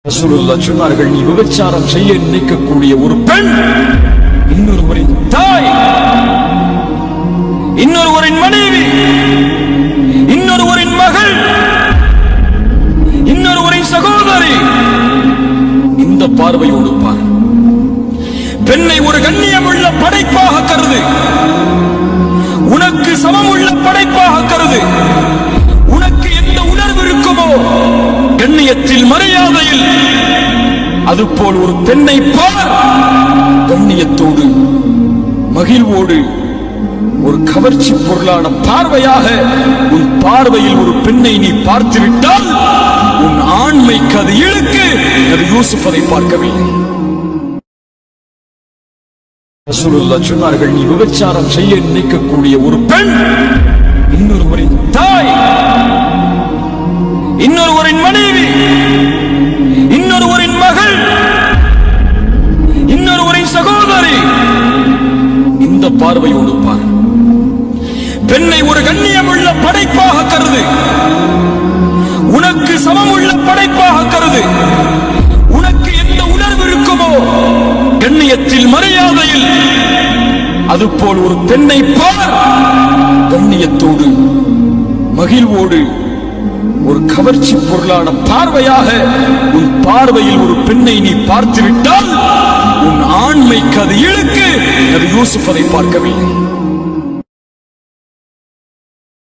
ரசூலுல்லாஹ் சொன்னார்கள், நீ விபச்சாரம் செய்ய நினைக்கக்கூடிய ஒரு பெண் இன்னொருவரின் தாய், இன்னொருவரின் மனைவி, இன்னொருவரின் மகள், இன்னொருவரின் சகோதரி. இந்த பார்வையோடு பார். பெண்ணை ஒரு கண்ணியமுள்ள படைப்பாக கருது, உனக்கு சமமுள்ள படைப்பாக கருது. உனக்கு எந்த உணர்வு இருக்குமோ கண்ணியத்தில், மரியாதையில், அதுபோல் ஒரு பெண்ணை பார். கண்ணியத்தோடு, மகிழ்வோடு, ஒரு கவர்ச்சி பொருளான பார்வையாக உன் பார்வையில் ஒரு பெண்ணை நீ பார்த்துவிட்டால் உன் ஆண்மைக்கு அது இழுக்கு. நபி யூசுப் அதை பார்க்கவில்லை. ரசூலுல்லாஹ் சொன்னார்கள், நீ விபச்சாரம் செய்ய நினைக்கக்கூடிய ஒரு பெண் இன்னொருவரின் தாய், இன்னொருவரின் மனைவி, இன்னொருவரின் மகள், இன்னொருவரின் சகோதரி. இந்த பார்வையோடு பார். பெண்ணை ஒரு கண்ணியமுள்ள படைப்பாக கருது, உனக்கு சமமுள்ள படைப்பாக கருது. உனக்கு எந்த உணர்வு இருக்குமோ கண்ணியத்தில், மரியாதையில், அதுபோல் ஒரு பெண்ணை பார். கண்ணியத்தோடு, மகிழ்வோடு, ஒரு கவர்ச்சி பொருளான பார்வையாக உன் பார்வையில் ஒரு பெண்ணை நீ பார்த்துவிட்டால் உன் ஆண்மைக்கு அது இழுக்கு. நபி யூசுப் அதை பார்க்கவில்லை.